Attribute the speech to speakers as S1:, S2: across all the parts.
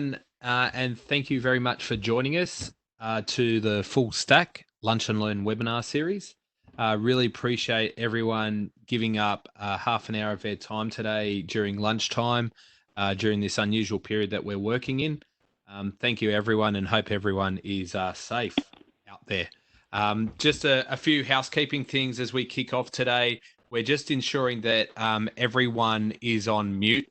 S1: And thank you very much for joining us to the Full Stack Lunch and Learn webinar series. Really appreciate everyone giving up half an hour of their time today during lunchtime, during this unusual period that we're working in. Thank you, everyone, and hope everyone is safe out there. Just a few housekeeping things as we kick off today. We're just ensuring that everyone is on mute,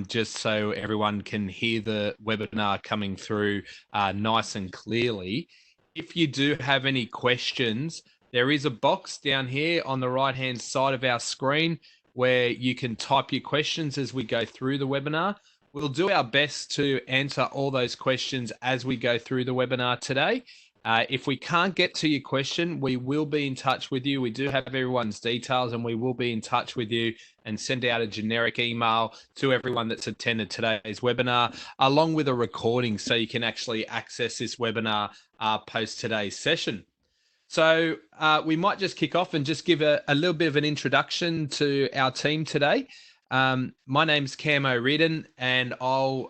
S1: just so everyone can hear the webinar coming through nice and clearly. If you do have any questions, there is a box down here on the right-hand side of our screen where you can type your questions as we go through the webinar. We'll do our best to answer all those questions as we go through the webinar today. If we can't get to your question, we will be in touch with you. We do have everyone's details and we will be in touch with you and send out a generic email to everyone that's attended today's webinar, along with a recording so you can actually access this webinar post today's session. So we might just kick off and just give a little bit of an introduction to our team today. My name's Cam O'Riordan and I'll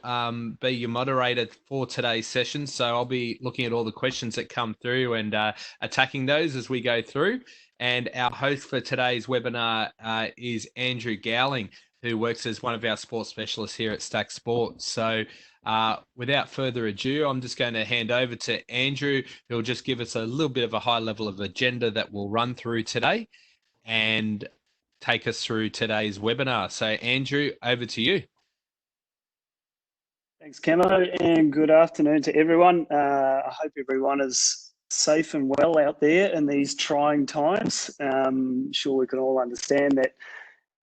S1: be your moderator for today's session. So I'll be looking at all the questions that come through and attacking those as we go through. And our host for today's webinar is Andrew Gowling, who works as one of our sports specialists here at Stack Sports. So without further ado, I'm just going to hand over to Andrew, who'll just give us a little bit of a high level of agenda that we'll run through today and take us through today's webinar. So Andrew, over to you.
S2: Thanks, Camo, and good afternoon to everyone. I hope everyone is safe and well out there in these trying times. I'm sure we can all understand that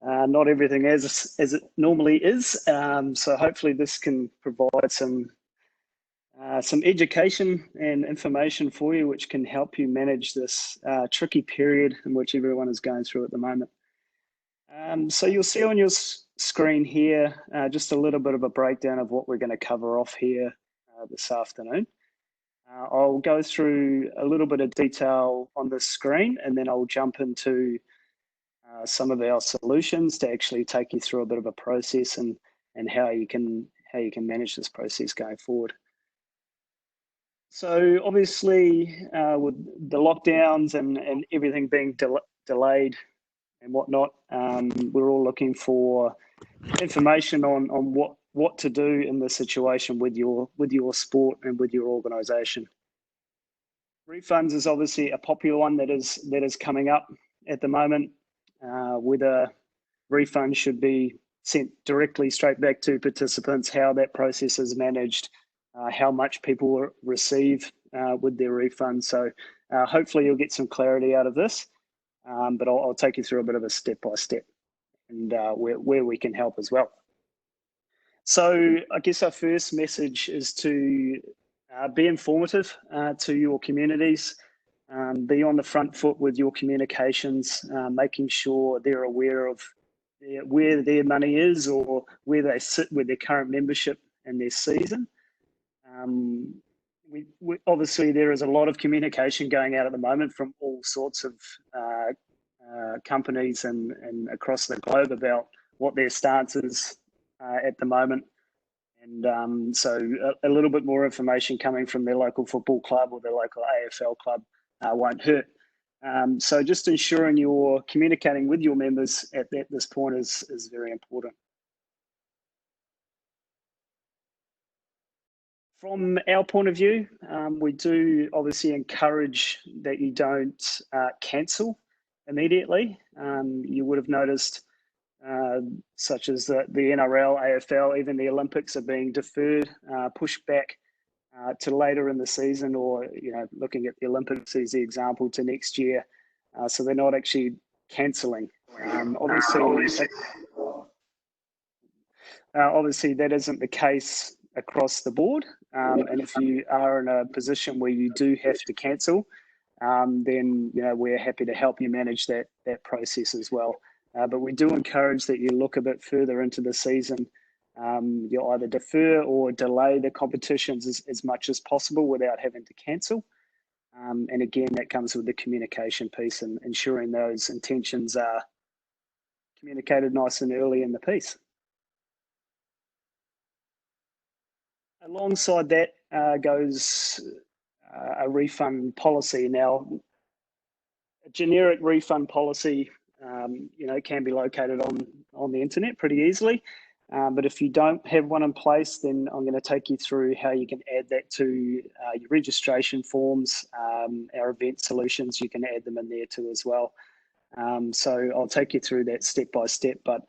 S2: not everything as it normally is. So hopefully this can provide some education and information for you, which can help you manage this tricky period in which everyone is going through at the moment. So you'll see on your screen here just a little bit of a breakdown of what we're going to cover off here this afternoon. I'll go through a little bit of detail on the screen and then I'll jump into some of our solutions to actually take you through a bit of a process and how you can manage this process going forward. So obviously with the lockdowns and everything being delayed and whatnot, we're all looking for information on what to do in this situation with your sport and with your organisation. Refunds is obviously a popular one that is coming up at the moment. Whether refunds should be sent directly straight back to participants, how that process is managed, how much people receive with their refunds. So hopefully you'll get some clarity out of this. But I'll take you through a bit of a step-by-step and where we can help as well. So I guess our first message is to be informative to your communities, be on the front foot with your communications, making sure they're aware of where their money is or where they sit with their current membership and their season. We obviously there is a lot of communication going out at the moment from all sorts of companies and across the globe about what their stance is at the moment. And so a little bit more information coming from their local football club or their local AFL club won't hurt. So just ensuring you're communicating with your members at this point is very important. From our point of view, we do obviously encourage that you don't cancel immediately. You would have noticed, such as the NRL, AFL, even the Olympics are being deferred, pushed back to later in the season, or looking at the Olympics as the example, to next year. So they're not actually cancelling. Obviously, that isn't the case across the board. And if you are in a position where you do have to cancel, then we're happy to help you manage that process as well. But we do encourage that you look a bit further into the season. You'll either defer or delay the competitions as much as possible without having to cancel. And again, that comes with the communication piece and ensuring those intentions are communicated nice and early in the piece. alongside that goes a refund policy. Now, a generic refund policy, can be located on the internet pretty easily. But if you don't have one in place, then I'm going to take you through how you can add that to your registration forms. Our event solutions, you can add them in there too as well. So I'll take you through that step by step. But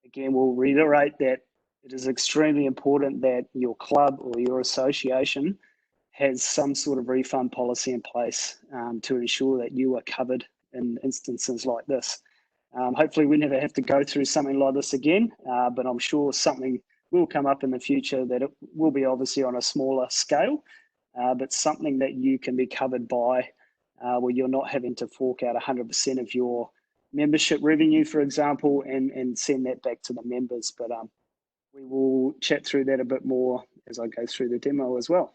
S2: again, we'll reiterate that it is extremely important that your club or your association has some sort of refund policy in place to ensure that you are covered in instances like this. Hopefully we never have to go through something like this again, but I'm sure something will come up in the future that it will be obviously on a smaller scale, but something that you can be covered by where you're not having to fork out 100% of your membership revenue, for example, and send that back to the members. But we will chat through that a bit more as I go through the demo as well.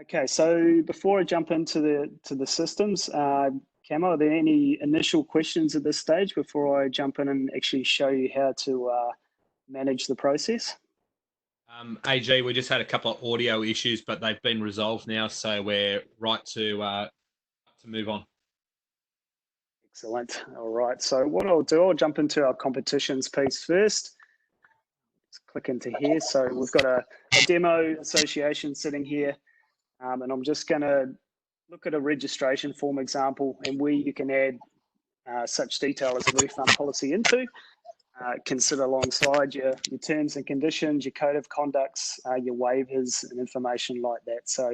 S2: Okay, so before I jump into the systems, Camo, are there any initial questions at this stage before I jump in and actually show you how to manage the process?
S1: AG, we just had a couple of audio issues, but they've been resolved now, so we're right to move on.
S2: Excellent. All right, so what I'll do, I'll jump into our competitions piece first. Let's click into here. So we've got a demo association sitting here, and I'm just going to look at a registration form example and where you can add such detail as a refund policy into. Consider alongside your terms and conditions, your code of conducts, your waivers and information like that. So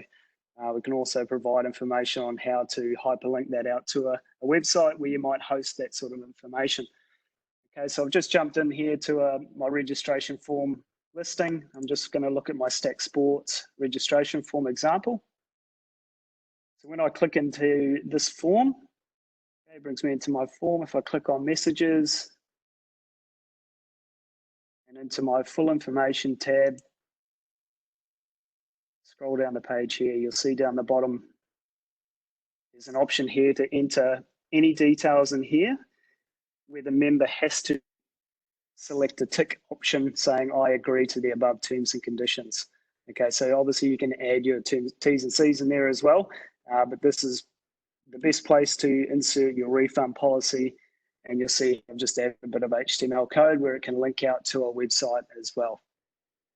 S2: we can also provide information on how to hyperlink that out to a website where you might host that sort of information. Okay, so I've just jumped in here to my registration form listing. I'm just going to look at my Stack Sports registration form example. So when I click into this form, it brings me into my form. If I click on messages and into my full information tab, scroll down the page here, you'll see down the bottom, there's an option here to enter any details in here where the member has to select a tick option saying, I agree to the above terms and conditions. Okay, so obviously you can add your T's and C's in there as well, but this is the best place to insert your refund policy. And you'll see I've just added a bit of HTML code where it can link out to our website as well.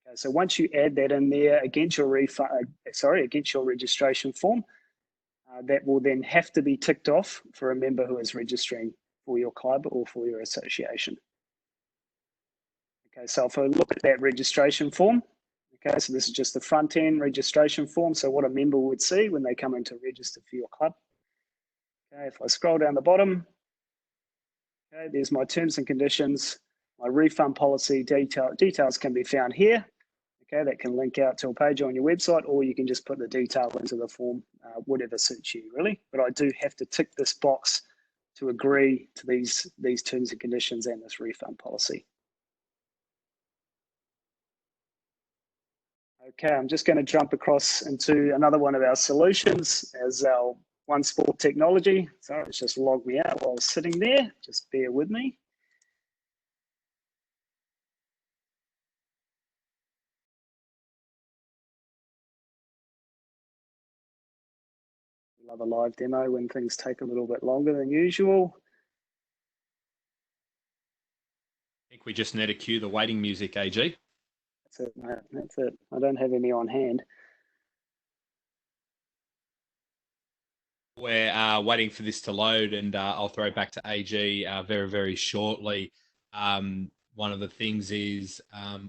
S2: Okay, so once you add that in there against your registration form, that will then have to be ticked off for a member who is registering for your club or for your association. Okay, so if I look at that registration form, okay, so this is just the front end registration form. So what a member would see when they come in to register for your club. Okay, if I scroll down the bottom, okay, there's my terms and conditions, my refund policy details can be found here. Okay, that can link out to a page on your website, or you can just put the detail into the form, whatever suits you really. But I do have to tick this box to agree to these terms and conditions and this refund policy. Okay, I'm just going to jump across into another one of our solutions as our One Sport technology. Sorry, it's just logged me out while I was sitting there. Just bear with me. Love a live demo when things take a little bit longer than usual.
S1: I think we just need to cue the waiting music, AG.
S2: That's it, mate. That's it. I don't have any on hand.
S1: We're waiting for this to load, and I'll throw back to AG very, very shortly. One of the things is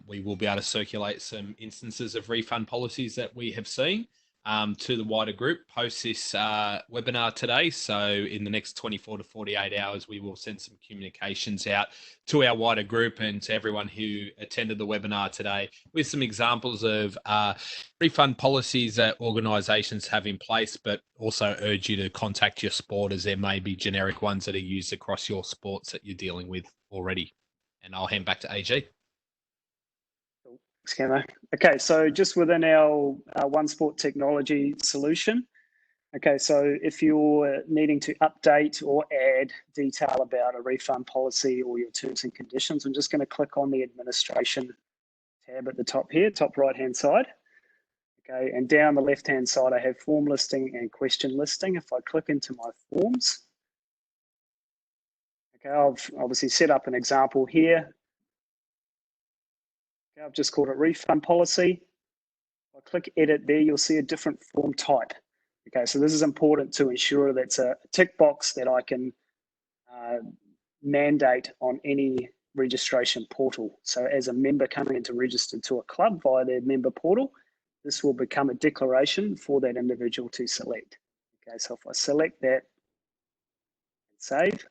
S1: we will be able to circulate some instances of refund policies that we have seen to the wider group post this webinar today. So in the next 24 to 48 hours, we will send some communications out to our wider group and to everyone who attended the webinar today with some examples of refund policies that organisations have in place, but also urge you to contact your sport as there may be generic ones that are used across your sports that you're dealing with already. And I'll hand back to AG.
S2: Thanks, Camo. Okay, so just within our One Sport technology solution, okay, so if you're needing to update or add detail about a refund policy or your terms and conditions, I'm just going to click on the administration tab at the top here, top right-hand side. Okay, and down the left-hand side, I have form listing and question listing. If I click into my forms, okay, I've obviously set up an example here. Okay, I've just called it refund policy. If I click edit there, you'll see a different form type. Okay, so this is important to ensure that's a tick box that I can mandate on any registration portal. So as a member coming in to register to a club via their member portal, this will become a declaration for that individual to select. Okay, so if I select that and save,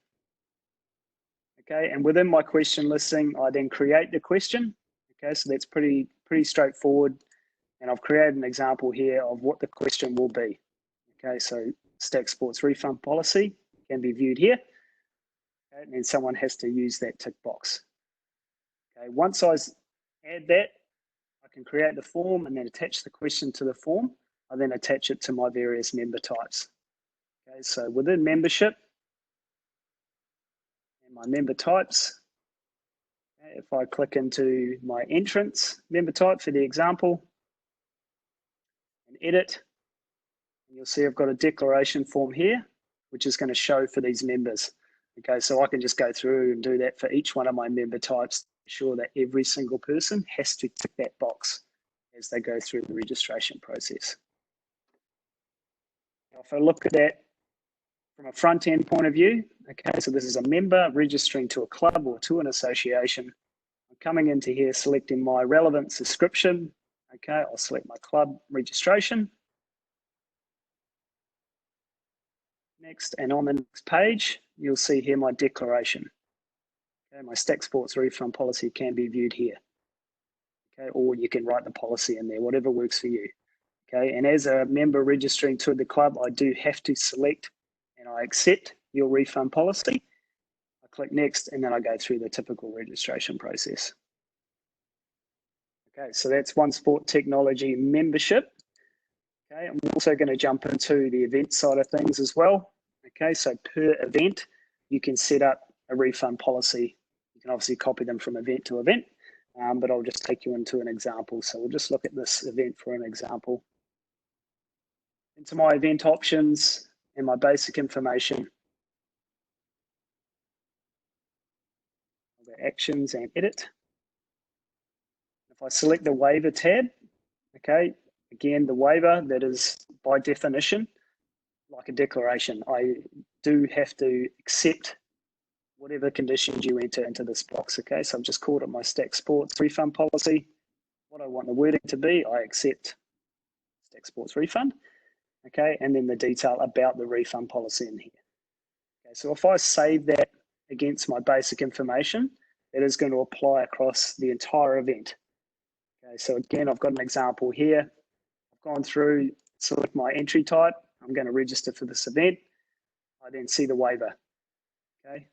S2: okay, and within my question listing, I then create the question. Okay, so that's pretty straightforward. And I've created an example here of what the question will be. Okay, so Stack Sports refund policy can be viewed here. Okay, and then someone has to use that tick box. Okay, once I add that, I can create the form and then attach the question to the form. I then attach it to my various member types. Okay, so within membership and my member types, okay, if I click into my entrance member type for the example and edit, you'll see I've got a declaration form here, which is going to show for these members. Okay, so I can just go through and do that for each one of my member types to ensure that every single person has to tick that box as they go through the registration process. Now, if I look at that from a front end point of view, okay, so this is a member registering to a club or to an association. I'm coming into here, selecting my relevant subscription. Okay, I'll select my club registration. Next, and on the next page, you'll see here my declaration. Okay, my Stack Sports refund policy can be viewed here. Okay, or you can write the policy in there, whatever works for you. Okay, and as a member registering to the club, I do have to select and I accept your refund policy. I click next and then I go through the typical registration process. Okay, so that's One Sport Technology membership. Okay, I'm also going to jump into the event side of things as well. Okay, so per event, you can set up a refund policy. You can obviously copy them from event to event, but I'll just take you into an example. So we'll just look at this event for an example. Into my event options and my basic information. I'll go actions and edit. If I select the waiver tab, okay, again, the waiver, that is by definition like a declaration. I do have to accept whatever conditions you enter into this box. Okay, so I've just called it my Stack Sports refund policy. What I want the wording to be, I accept Stack Sports refund. Okay, and then the detail about the refund policy in here. Okay, so if I save that against my basic information, it is going to apply across the entire event. Okay, so again, I've got an example here. I've gone through, select my entry type. I'm going to register for this event. I then see the waiver. Okay.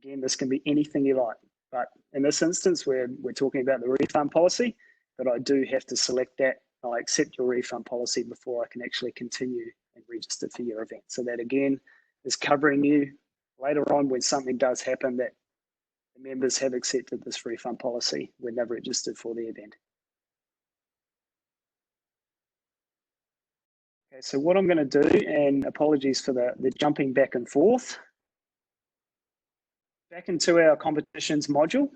S2: Again, this can be anything you like, but in this instance, we're talking about the refund policy, but I do have to select that. I accept your refund policy before I can actually continue and register for your event. So that again is covering you later on when something does happen that the members have accepted this refund policy when they've registered for the event. Okay, so what I'm going to do, and apologies for the jumping back and forth, back into our competitions module,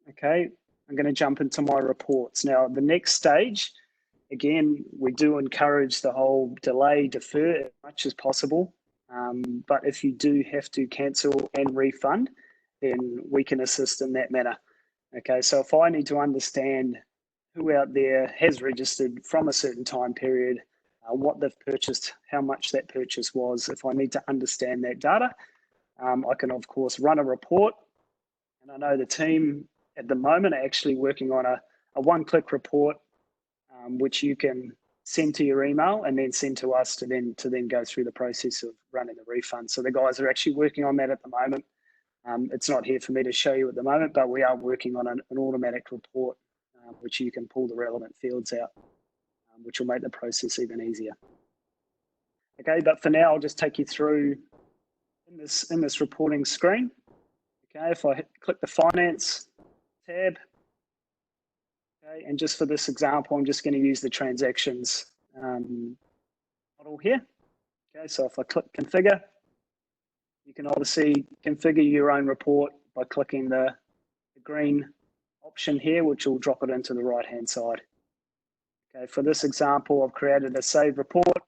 S2: okay, I'm going to jump into my reports. Now, the next stage, again, we do encourage the whole delay, defer as much as possible. But if you do have to cancel and refund, then we can assist in that manner. Okay, so if I need to understand who out there has registered from a certain time period, what they've purchased, how much that purchase was, if I need to understand that data, I can, of course, run a report. And I know the team at the moment are actually working on a one-click report, which you can send to your email and then send to us to then go through the process of running the refund. So the guys are actually working on that at the moment. It's not here for me to show you at the moment, but we are working on an automatic report, which you can pull the relevant fields out, which will make the process even easier. Okay, but for now, I'll just take you through in this reporting screen. Okay, if I click the finance tab, Okay, and just for this example, I'm just going to use the transactions model here. Okay, so if I click configure, you can obviously configure your own report by clicking the green option here, which will drop it into the right-hand side. Okay, for this example, I've created a save report.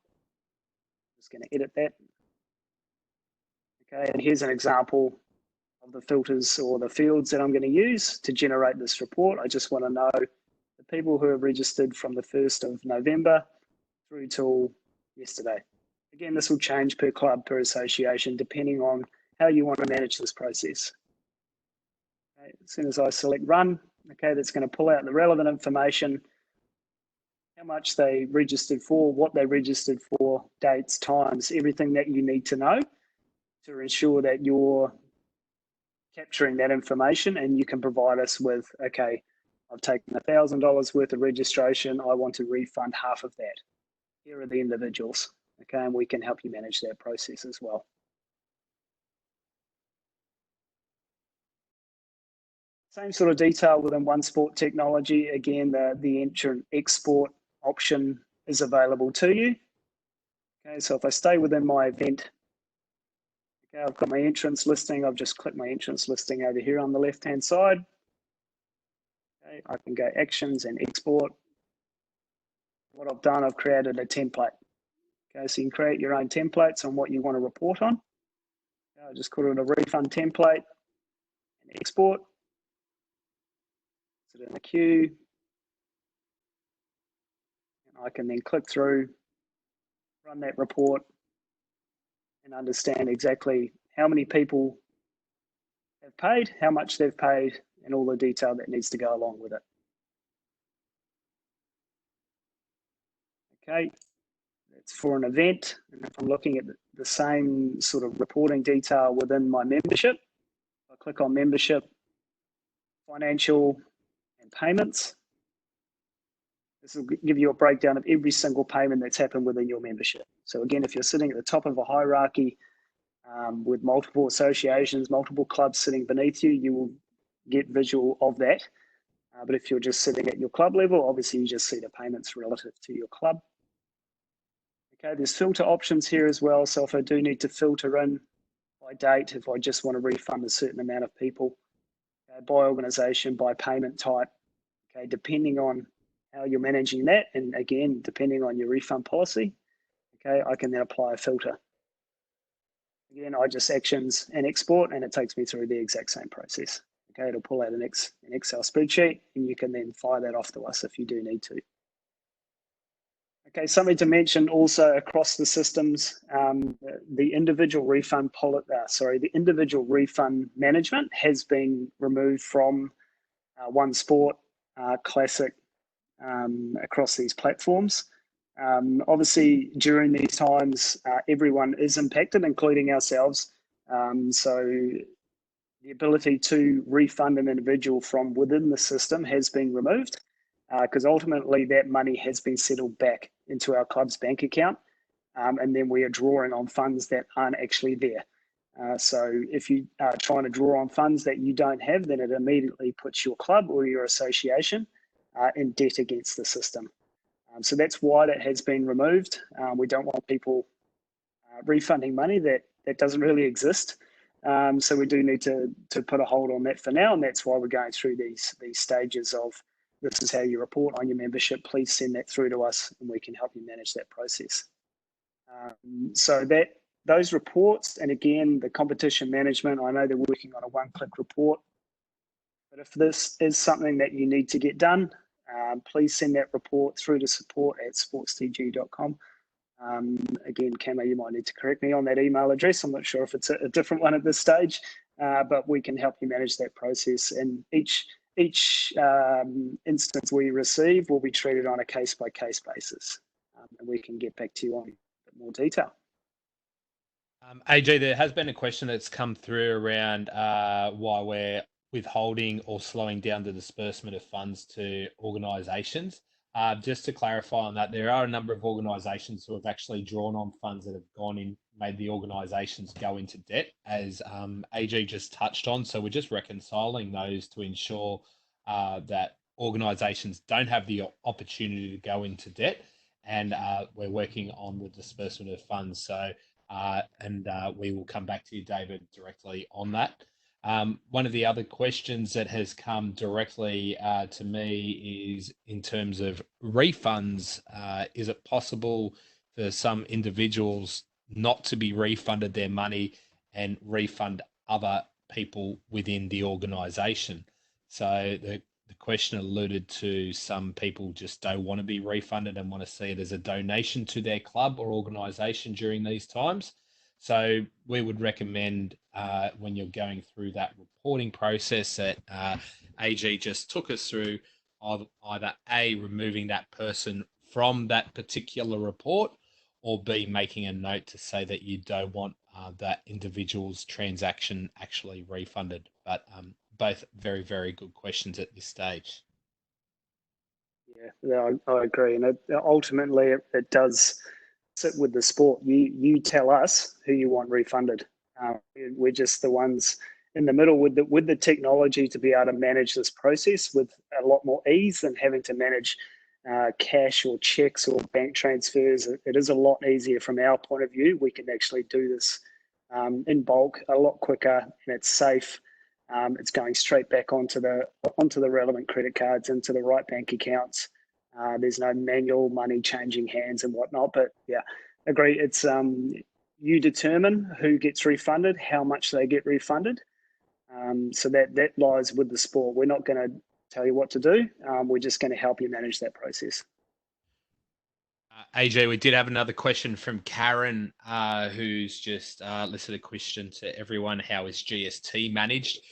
S2: Just going to edit that. Okay, and here's an example of the filters or the fields that I'm going to use to generate this report. I just want to know the people who have registered from the 1st of November through till yesterday. Again, this will change per club, per association, depending on how you want to manage this process. Okay, as soon as I select run, okay, that's going to pull out the relevant information, how much they registered for, what they registered for, dates, times, everything that you need to know to ensure that you're capturing that information and you can provide us with, okay, I've taken $1,000 worth of registration. I want to refund half of that. Here are the individuals, okay, and we can help you manage that process as well. Same sort of detail within OneSport technology. Again, the entrant export option is available to you. Okay, so if I stay within my event, okay, I've got my entrance listing. I've just clicked my entrance listing over here on the left-hand side. Okay, I can go actions and export. What I've done, I've created a template. Okay, so you can create your own templates on what you want to report on. I just call it a refund template and export. Put it in the queue. And I can then click through, run that report, and understand exactly how many people have paid, how much they've paid, and all the detail that needs to go along with it. Okay, that's for an event. And if I'm looking at the same sort of reporting detail within my membership, I click on membership, financial, and payments. This will give you a breakdown of every single payment that's happened within your membership. So again, if you're sitting at the top of a hierarchy with multiple associations, multiple clubs sitting beneath you, you will get visual of that. But if you're just sitting at your club level, obviously you just see the payments relative to your club. Okay, there's filter options here as well. So if I do need to filter in by date, if I just want to refund a certain amount of people, by organization, by payment type, okay, depending on how you're managing that, and again, depending on your refund policy, okay, I can then apply a filter. Again, I just actions and export, and it takes me through the exact same process. Okay, it'll pull out an Excel spreadsheet, and you can then fire that off to us if you do need to. Okay, something to mention also across the systems, the individual refund the individual refund management has been removed from OneSport, Classic, across these platforms. Obviously, during these times, everyone is impacted, including ourselves. So the ability to refund an individual from within the system has been removed because ultimately that money has been settled back into our club's bank account. And then we are drawing on funds that aren't actually there. So if you are trying to draw on funds that you don't have, then it immediately puts your club or your association in debt against the system. So that's why that has been removed. We don't want people refunding money that doesn't really exist. So we do need to put a hold on that for now, and that's why we're going through these stages of this is how you report on your membership. Please send that through to us, and we can help you manage that process. So those reports, and again, the competition management, I know they're working on a one-click report, but if this is something that you need to get done, please send that report through to support@sportstg.com. Again, Camo, you might need to correct me on that email address. I'm not sure if it's a different one at this stage, but we can help you manage that process. And each instance we receive will be treated on a case-by-case basis, and we can get back to you on a bit more detail.
S1: AJ, there has been a question that's come through around why we're withholding or slowing down the disbursement of funds to organisations. Just to clarify on that, there are a number of organisations who have actually drawn on funds that have gone in, made the organisations go into debt, as AJ just touched on. So we're just reconciling those to ensure that organisations don't have the opportunity to go into debt, and we're working on the disbursement of funds. So, we will come back to you, David, directly on that. One of the other questions that has come directly to me is in terms of refunds. Is it possible for some individuals not to be refunded their money and refund other people within the organisation? So the question alluded to some people just don't want to be refunded and want to see it as a donation to their club or organisation during these times. So we would recommend when you're going through that reporting process that AG just took us through, either A, removing that person from that particular report, or B, making a note to say that you don't want that individual's transaction actually refunded. But both very, very good questions at this stage.
S2: Yeah, I agree, and ultimately it does sit with the sport. You tell us who you want refunded. We're just the ones in the middle with the technology to be able to manage this process with a lot more ease than having to manage cash or checks or bank transfers. It is a lot easier from our point of view. We can actually do this in bulk a lot quicker, and it's safe. It's going straight back onto the relevant credit cards, into the right bank accounts. There's no manual money changing hands and whatnot. But yeah, agree. It's you determine who gets refunded, how much they get refunded. So that lies with the sport. We're not going to tell you what to do. We're just going to help you manage that process.
S1: AJ, we did have another question from Karen, who's just listed a question to everyone. How is GST managed?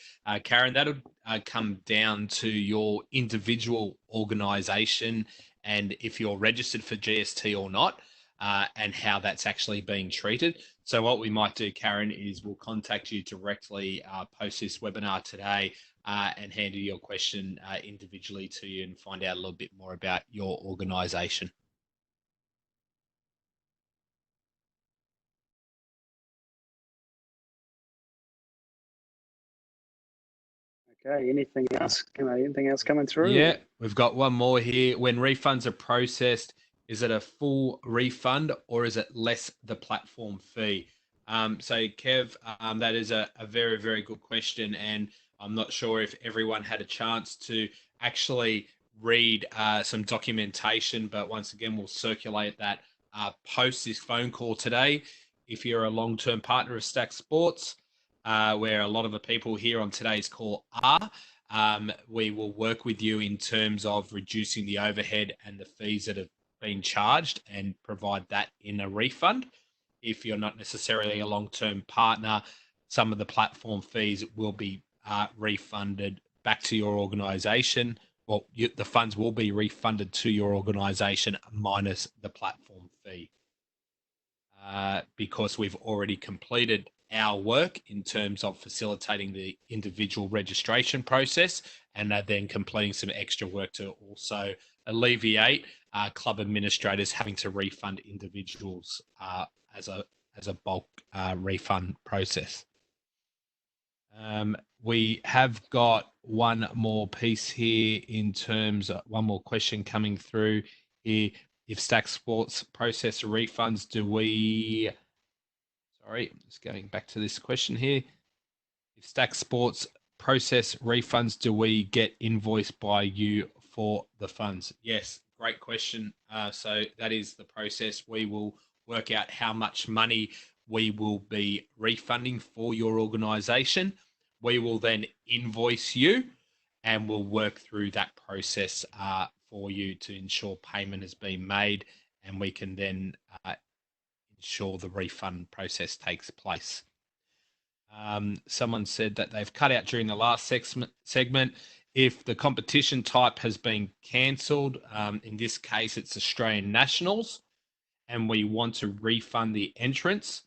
S1: Karen, that'll come down to your individual organisation and if you're registered for GST or not, and how that's actually being treated. So what we might do, Karen, is we'll contact you directly post this webinar today and handle your question individually to you and find out a little bit more about your organisation.
S2: Okay, anything else? Anything else coming through?
S1: Yeah, we've got one more here. When refunds are processed, is it a full refund or is it less the platform fee? So, Kev, that is a very, very good question. And I'm not sure if everyone had a chance to actually read some documentation, but once again, we'll circulate that post this phone call today. If you're a long-term partner of Stack Sports, where a lot of the people here on today's call are, we will work with you in terms of reducing the overhead and the fees that have been charged and provide that in a refund. If you're not necessarily a long-term partner, some of the platform fees will be refunded back to your organisation. Well, the funds will be refunded to your organisation minus the platform fee. Because we've already completed our work in terms of facilitating the individual registration process and then completing some extra work to also alleviate club administrators having to refund individuals as a bulk refund process. We have got one more piece here in terms of one more question coming through here. If Stack Sports process refunds, sorry, just going back to this question here. If Stack Sports process refunds, do we get invoiced by you for the funds? Yes, great question. So that is the process. We will work out how much money we will be refunding for your organisation. We will then invoice you and we'll work through that process for you to ensure payment has been made, and we can then ensure the refund process takes place. Someone said that they've cut out during the last segment. If the competition type has been cancelled, in this case it's Australian Nationals, and we want to refund the entrants,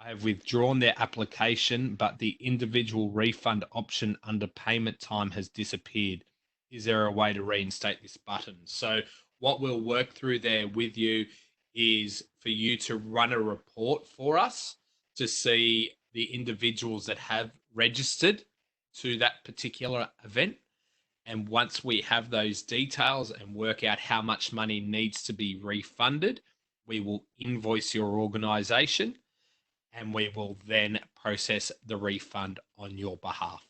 S1: I have withdrawn their application, but the individual refund option under payment time has disappeared. Is there a way to reinstate this button? So what we'll work through there with you is for you to run a report for us to see the individuals that have registered to that particular event And once we have those details and work out how much money needs to be refunded, we will invoice your organization and we will then process the refund on your behalf.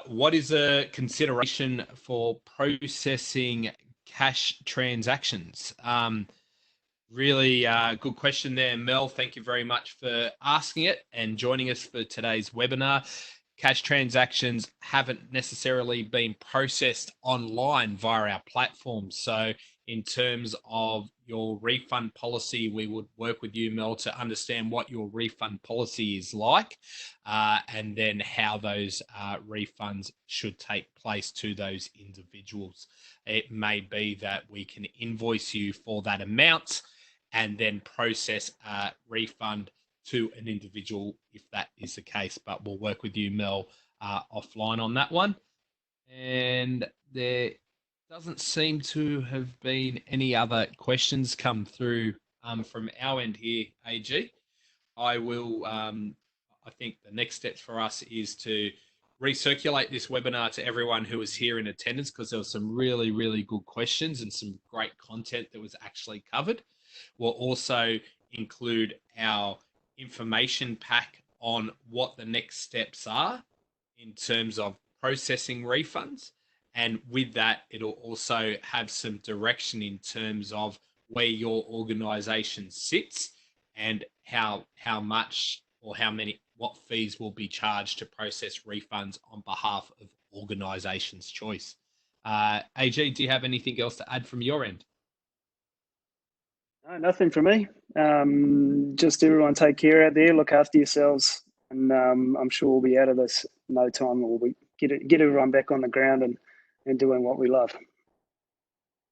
S1: What is a consideration for processing cash transactions? Really good question there, Mel. Thank you very much for asking it and joining us for today's webinar. Cash transactions haven't necessarily been processed online via our platform. So in terms of your refund policy, we would work with you, Mel, to understand what your refund policy is like, and then how those refunds should take place to those individuals. It may be that we can invoice you for that amount and then process a refund to an individual if that is the case. But we'll work with you, Mel, offline on that one. And there doesn't seem to have been any other questions come through from our end here, AG. I will, I think the next steps for us is to recirculate this webinar to everyone who was here in attendance, because there were some really, really good questions and some great content that was actually covered. We'll also include our information pack on what the next steps are in terms of processing refunds. And with that, it'll also have some direction in terms of where your organization sits and how much or how many, what fees will be charged to process refunds on behalf of organization's choice. AG, do you have anything else to add from your end?
S2: No, nothing from me. Just everyone take care out there, look after yourselves, and I'm sure we'll be out of this in no time. We'll get everyone back on the ground and doing what we love.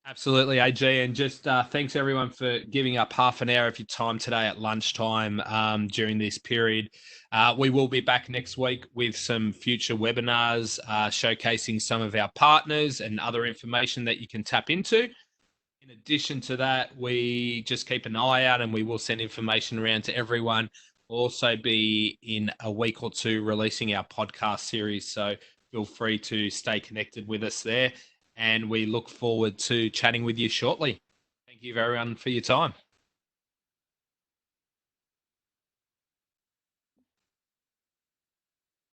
S1: Absolutely, AG, and just thanks everyone for giving up half an hour of your time today at lunchtime during this period. We will be back next week with some future webinars showcasing some of our partners and other information that you can tap into. In addition to that, we just keep an eye out and we will send information around to everyone. We'll also be in a week or two releasing our podcast series, so feel free to stay connected with us there. And we look forward to chatting with you shortly. Thank you, everyone, for your time.